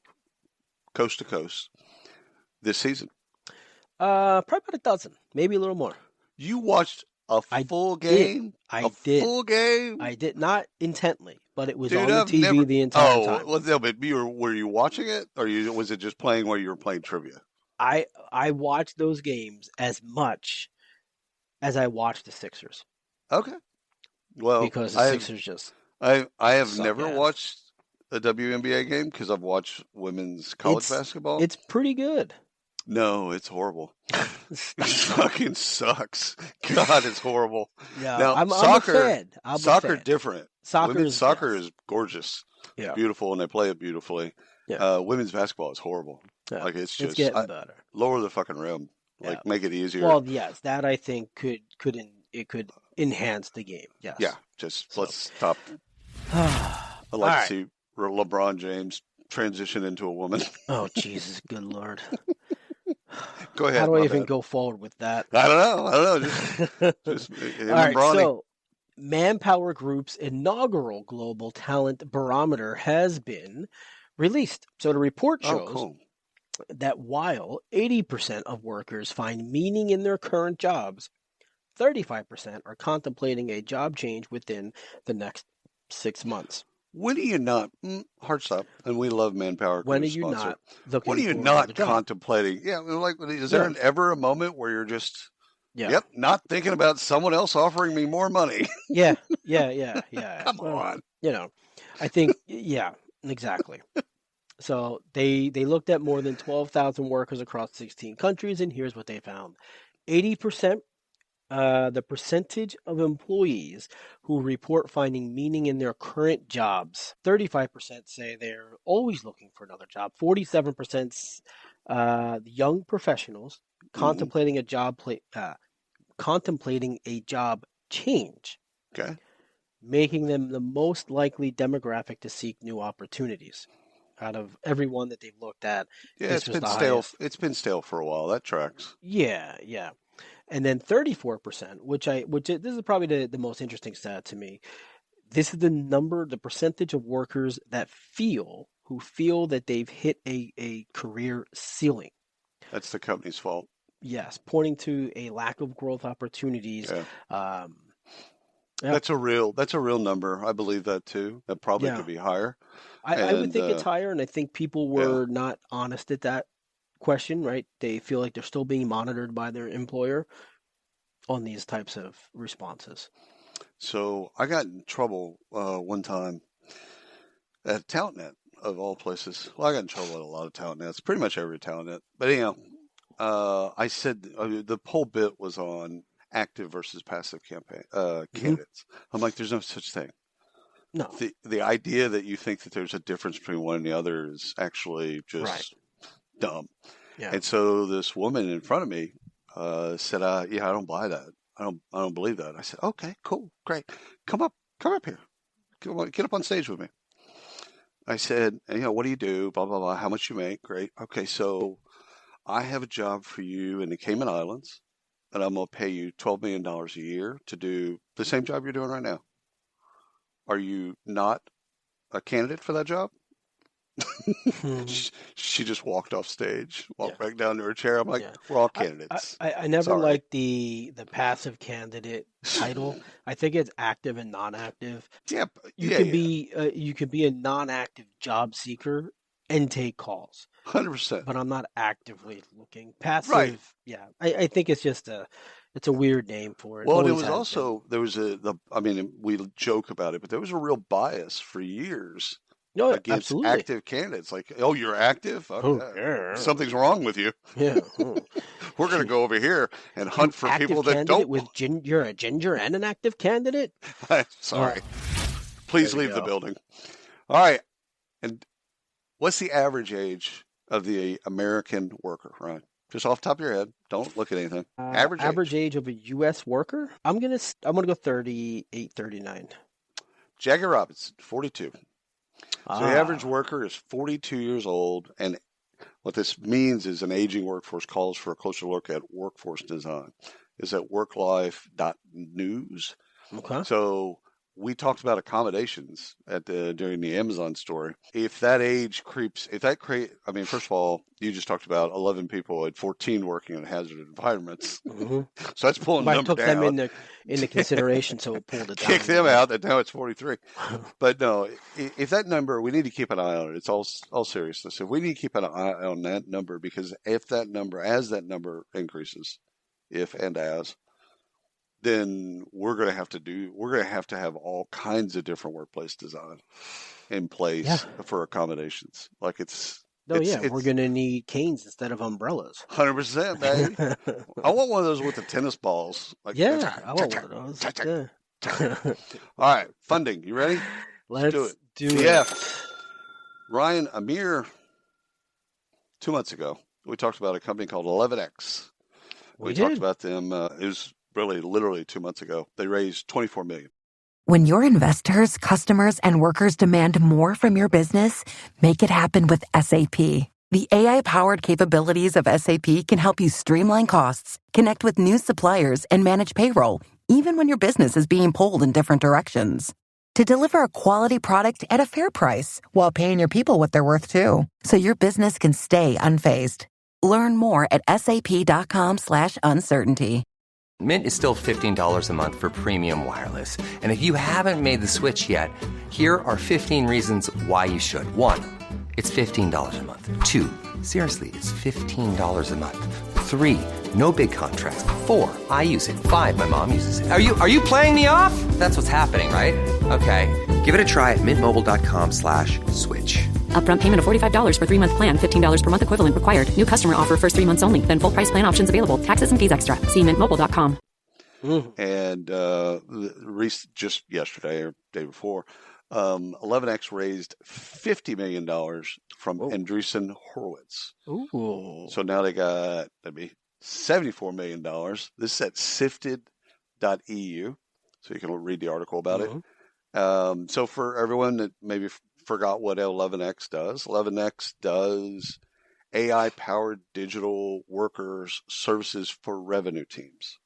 coast to coast this season? Probably about a dozen, maybe a little more. You watched a full game? I did. Full game? I did, not intently, but it was on the TV the entire time. Well, no, but were you watching it, or was it just playing while you were playing trivia? I watched those games as much as I watched the Sixers. Okay. Well, because the Sixers just... I have never watched a WNBA game because I've watched women's college basketball. It's pretty good. No, it's horrible. It fucking sucks. God, it's horrible. Yeah, now, I'm soccer, a fan. Soccer different. Soccer is gorgeous. Yeah. It's beautiful, and they play it beautifully. Yeah. Women's basketball is horrible. Yeah. Like it's just getting better. Lower the fucking rim. Like make it easier. Well, yes, that I think could enhance the game. Yes. Yeah. Let's stop. I'd like to see LeBron James transition into a woman. Oh, Jesus, good Lord. Go ahead. How do I even go forward with that? I don't know. Just all right, so Manpower Group's inaugural Global Talent Barometer has been released. So the report shows that while 80% of workers find meaning in their current jobs, 35% are contemplating a job change within the next 6 months. When are you not, hard stop, and we love Manpower. When are you not looking When are you not contemplating? Yeah, like, is there ever a moment where you're just, not thinking about someone else offering me more money? Yeah. Come on. I think, exactly. So they looked at more than 12,000 workers across 16 countries, and here's what they found. 80%, the percentage of employees who report finding meaning in their current jobs. 35% say they're always looking for another job. 47% young professionals contemplating a job change. Okay. Making them the most likely demographic to seek new opportunities. Out of everyone that they've looked at, it's been stale. Highest. It's been stale for a while. That tracks. Yeah. And then 34%, which this is probably the most interesting stat to me. This is the percentage of workers that feel that they've hit a career ceiling. That's the company's fault. Yes, pointing to a lack of growth opportunities. Yeah. That's a real number. I believe that too. That probably could be higher. I would think it's higher, and I think people were not honest at that question, right? They feel like they're still being monitored by their employer on these types of responses. So I got in trouble one time at TalentNet, of all places. Well, I got in trouble at a lot of TalentNets, pretty much every TalentNet. But anyhow, I said the whole bit was on active versus passive candidates. I'm like, there's no such thing. No. The idea that you think that there's a difference between one and the other is actually just dumb. Yeah. And so this woman in front of me said, I don't buy that. I don't believe that. I said, okay, cool, great. Come up here. Come on, get up on stage with me. I said, what do you do? Blah, blah, blah. How much you make? Great. Okay, so I have a job for you in the Cayman Islands, and I'm going to pay you $12 million a year to do the same job you're doing right now. Are you not a candidate for that job? She just walked off stage, walked back down to her chair. I'm like, we're all candidates. I never liked the passive candidate title. I think it's active and non-active. Yeah, you can be a non-active job seeker and take calls. 100%. But I'm not actively looking. Passive, I think it's just it's a weird name for it. Well, it was also, we joke about it, but there was a real bias for years No, against absolutely. active candidates. Like, oh, you're active? Yeah. Something's wrong with you. Yeah. We're going to go over here and hunt for people that don't. You're a ginger and an active candidate? Sorry. Please leave the building. All right. And what's the average age of the American worker, Ryan? Just off the top of your head. Don't look at anything. Average age of a U.S. worker? I'm gonna go 38, 39. Jackie Robinson, 42. So the average worker is 42 years old, and what this means is an aging workforce calls for a closer look at workforce design. Is at worklife.news. Okay. So we talked about accommodations during the Amazon story. If that age creeps, first of all, you just talked about 11 people at 14 working in hazardous environments. Mm-hmm. So that's pulling the number down. I took them into consideration, so it pulled it down. Kick them out, and now it's 43. But no, if that number, we need to keep an eye on it. It's all seriousness. If we need to keep an eye on that number, because as that number increases, then we're going to have to have all kinds of different workplace design in place for accommodations. Like we're going to need canes instead of umbrellas. 100%, baby. I want one of those with the tennis balls. I want one of those. All right, funding. You ready? Let's do it. Yeah. Ryan, a mere 2 months ago, we talked about a company called 11X. We talked about them. It was really literally 2 months ago. They raised $24 million. When your investors, customers, and workers demand more from your business, make it happen with SAP. The AI-powered capabilities of SAP can help you streamline costs, connect with new suppliers, and manage payroll, even when your business is being pulled in different directions. To deliver a quality product at a fair price while paying your people what they're worth too, so your business can stay unfazed. Learn more at sap.com/uncertainty. Mint is still $15 a month for premium wireless. And if you haven't made the switch yet, here are 15 reasons why you should. 1, it's $15 a month. 2, seriously, it's $15 a month. 3, no big contracts. 4, I use it. 5, my mom uses it. Are you playing me off? That's what's happening, right? Okay, give it a try at mintmobile.com/switch. Upfront payment of $45 for 3-month plan. $15 per month equivalent required. New customer offer first 3 months only. Then full price plan options available. Taxes and fees extra. See mintmobile.com. And just yesterday or day before, 11X raised $50 million from Andreessen Horowitz. Ooh. So now they got $74 million. This is at sifted.eu, so you can read the article about it. So for everyone that maybe forgot what 11X does, 11X does AI-powered digital workers services for revenue teams.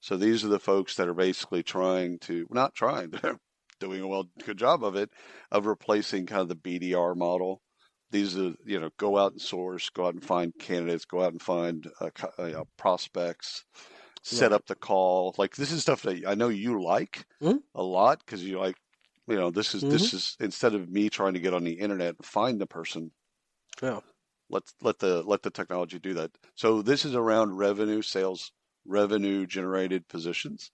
So these are the folks that are basically they're doing a good job of it, of replacing kind of the BDR model. These are, go out and source, go out and find candidates, go out and find prospects, set up the call. Like, this is stuff that I know you like a lot, because you like, this is instead of me trying to get on the internet and find the person. Yeah. Let the technology do that. So this is around revenue generated positions.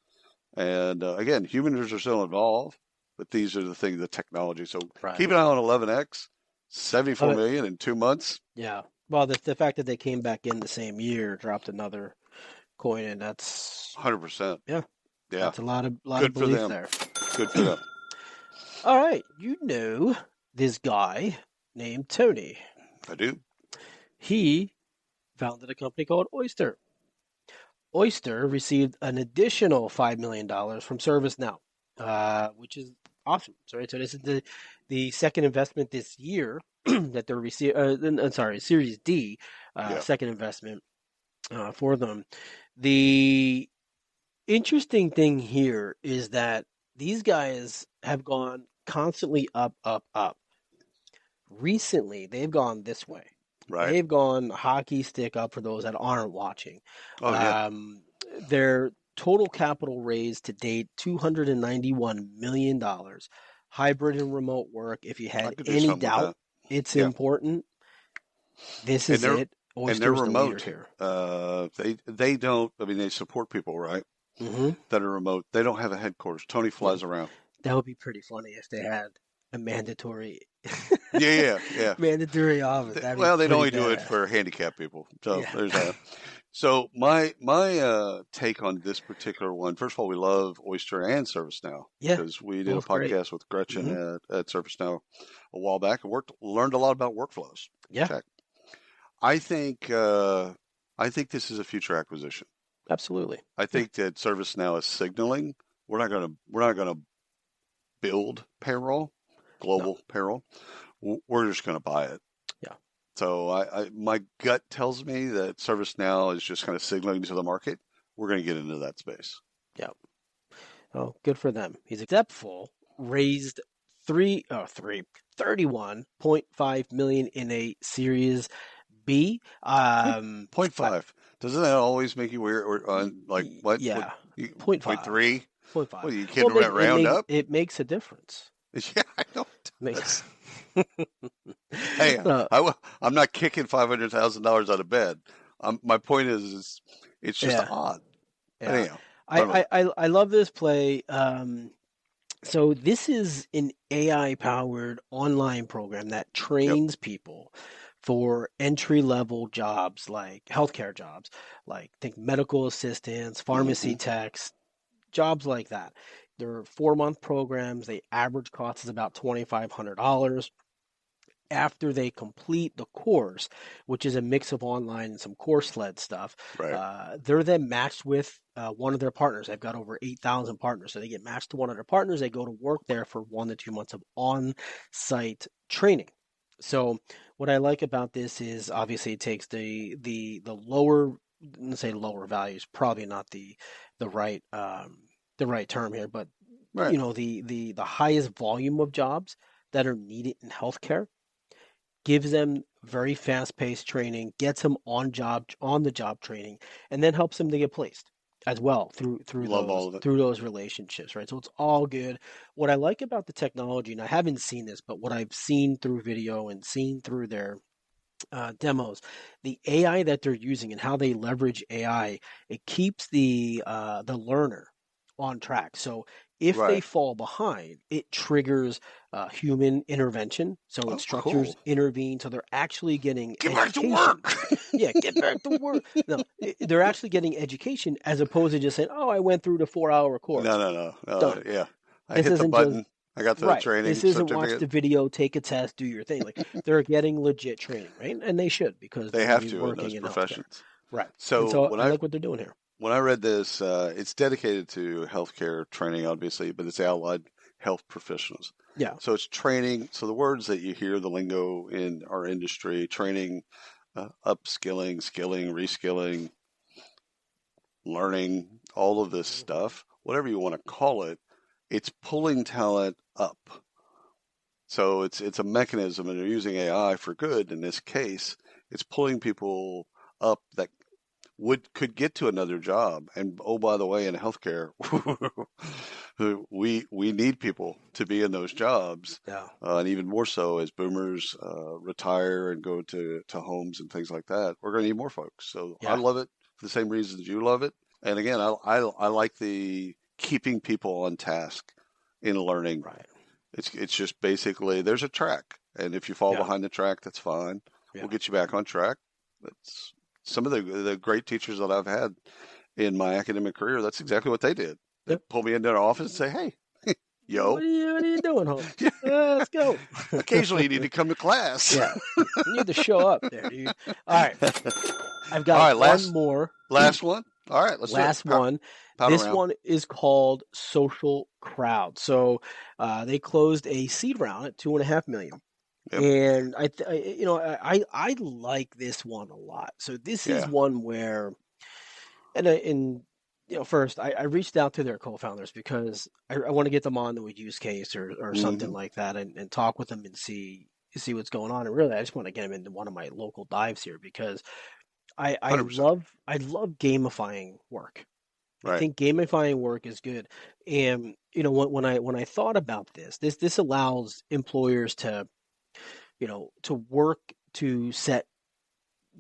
And again, humans are still involved, but these are the technology. So keep an eye on 11X, $74 million in 2 months. Yeah. Well, the fact that they came back in the same year, dropped another coin, and that's 100%. Yeah. Yeah. That's a lot of Good for belief them. there. Good for them. All right. You know this guy named Tony. I do. He founded a company called Oyster. Oyster received an additional $5 million from ServiceNow, which is awesome. So this is the second investment this year that they're receiving. Series D, second investment for them. The interesting thing here is that these guys have gone constantly up, up, up. Recently, they've gone this way. Right. They've gone hockey stick up for those that aren't watching. Oh, yeah. Their total capital raised to date, $291 million. Hybrid and remote work. If you had any doubt it's important, this is it. And they're remote here. They don't. They support people, right? That are remote. They don't have a headquarters. Tony flies around. That would be pretty funny if they had a mandatory. Yeah. Mandatory office. Well, they'd only do it for handicapped people. So there's that. So my take on this particular one, first of all, we love Oyster and ServiceNow. Yeah. Because we did a Both great. podcast with Gretchen at ServiceNow a while back and learned a lot about workflows. Yeah. Check. I think this is a future acquisition. Absolutely. I think that ServiceNow is signaling we're not gonna build payroll, global payroll. We're just gonna buy it. Yeah. So my gut tells me that ServiceNow is just kind of signaling to the market we're going to get into that space. Yeah. Oh, good for them. He's Deptful raised 31.5 million in a Series B. 0.5. Doesn't that always make you weird? Or like what? Yeah. 0.3. 0.5. What are you kidding? Round up? It makes a difference. Yeah, I know. Makes. Hey, I'm not kicking $500,000 out of bed. My point is it's just odd. Yeah. Anyhow, I love this play. So this is an AI-powered online program that trains people for entry-level jobs like healthcare jobs, like think medical assistants, pharmacy techs, jobs like that. They're 4-month programs. The average cost is about $2,500. After they complete the course, which is a mix of online and some course-led stuff, they're then matched with one of their partners. They've got over 8,000 partners. So they get matched to one of their partners. They go to work there for 1 to 2 months of on-site training. So what I like about this is obviously it takes the lower, let's say lower values, probably not the right term here, but you know, the highest volume of jobs that are needed in healthcare, gives them very fast-paced training, gets them on the job training, and then helps them to get placed as well through those relationships, right? So it's all good. What I like about the technology, and I haven't seen this, but what I've seen through video and seen through their demos, the AI that they're using and how they leverage AI, it keeps the learner on track. So if they fall behind, it triggers human intervention. So instructors intervene. So they're actually getting education. Back to work. Yeah, get back to work. No, they're actually getting education as opposed to just saying, "Oh, I went through the 4-hour course." No. Done. I hit the button. I got the training. This isn't watch the video, take a test, do your thing. Like they're getting legit training, right? And they should because they have to working in those professions. Right. So I like what they're doing here. When I read this, it's dedicated to healthcare training, obviously, but it's allied health professionals. Yeah. So it's training. So the words that you hear, the lingo in our industry, training, upskilling, skilling, reskilling, learning, all of this stuff, whatever you want to call it, it's pulling talent up. So it's a mechanism, and they're using AI for good. In this case, it's pulling people up that could get to another job. And oh, by the way, in healthcare, we need people to be in those jobs. Yeah. And even more so as boomers retire and go to homes and things like that. We're going to need more folks. So I love it for the same reasons you love it. And again, I like the keeping people on task in learning. Right. It's just basically there's a track, and if you fall behind the track, that's fine. Yeah. We'll get you back on track. That's some of the great teachers that I've had in my academic career. That's exactly what they did. They pull me into their office and say, "Hey, yo, what are you doing, home? Let's go." Occasionally, you need to come to class. Yeah, you need to show up there, dude. All right, I've got one more. Last one. All right, let's last do it. one. This one is called Social Crowd. So they closed a seed round at $2.5 million. Yep. And I like this one a lot. So this is one where, first I reached out to their co-founders because I want to get them on the use case or something like that and talk with them and see what's going on. And really, I just want to get them into one of my local dives here because I love gamifying work. Right. I think gamifying work is good. And when I thought about this allows employers to work to set,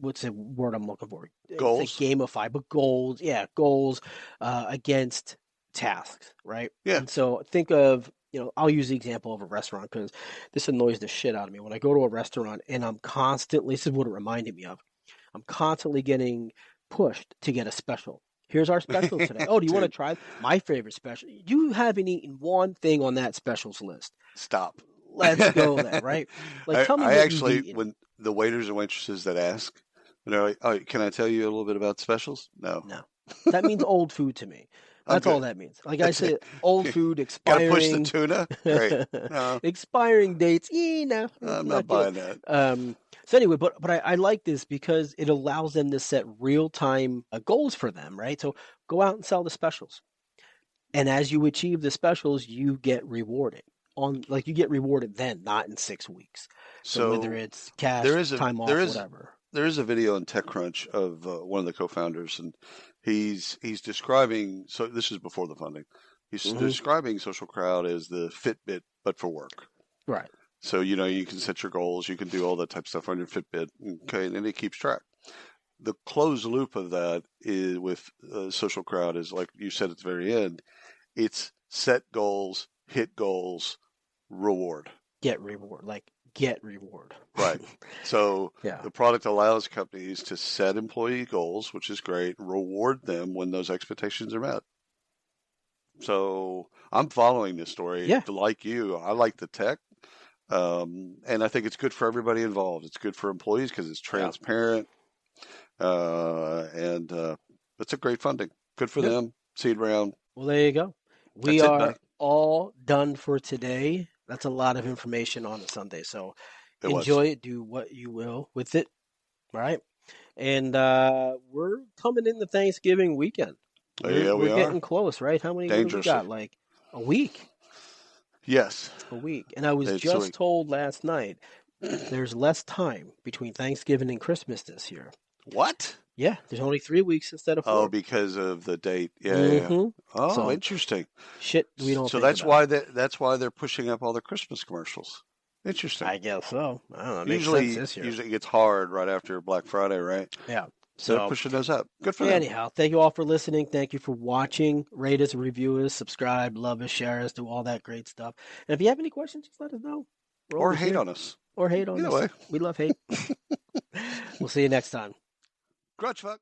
what's the word I'm looking for? Goals. It's like gamify, but goals against tasks, right? Yeah. And so think of I'll use the example of a restaurant because this annoys the shit out of me. When I go to a restaurant and this is what it reminded me of. I'm constantly getting pushed to get a special. Here's our special today. Oh, do you want to try my favorite special? You haven't eaten one thing on that specials list. Stop. Let's go there, right? Like, tell me I what actually, you've eaten. when the waiters and waitresses that ask, they're like, "Oh, can I tell you a little bit about specials?" No. That means old food to me. That's all that means. Like I said, old food expiring. Gotta push the tuna? Great. No. Expiring dates. No. I'm not buying that. So anyway, but I like this because it allows them to set real-time goals for them, right? So go out and sell the specials. And as you achieve the specials, you get rewarded. You get rewarded then, not in 6 weeks. So whether it's cash, time off, whatever. There is a video on TechCrunch of one of the co-founders, and he's describing. So this is before the funding. He's describing Social Crowd as the Fitbit, but for work. Right. So you can set your goals, you can do all that type of stuff on your Fitbit, okay, and it keeps track. The closed loop of that is with Social Crowd is like you said at the very end. It's set goals, hit goals, reward. Get reward. Right. So the product allows companies to set employee goals, which is great, reward them when those expectations are met. So I'm following this story. Yeah. Like you, I like the tech. And I think it's good for everybody involved. It's good for employees because it's transparent. And it's a great funding. Good for them. Seed round. Well, there you go. We are all done for today. That's a lot of information on a Sunday. So enjoy it. Do what you will with it. Right. And we're coming into Thanksgiving weekend. We're getting close, right? How many we got? Like a week? Yes. A week. And I was just told last night there's less time between Thanksgiving and Christmas this year. What? Yeah, there's only 3 weeks instead of 4. Oh, because of the date. Yeah. Oh, so, interesting. Shit, we don't. So that's why they're pushing up all the Christmas commercials. Interesting. I guess so. I don't know. It usually, makes sense this year. Usually it gets hard right after Black Friday, right? Yeah. So they're pushing those up. Good for them. Anyhow, thank you all for listening. Thank you for watching. Rate us, review us, subscribe, love us, share us, do all that great stuff. And if you have any questions, just let us know. Or hate on us. Or hate on us. Either way. We love hate. We'll see you next time. Grudge fuck.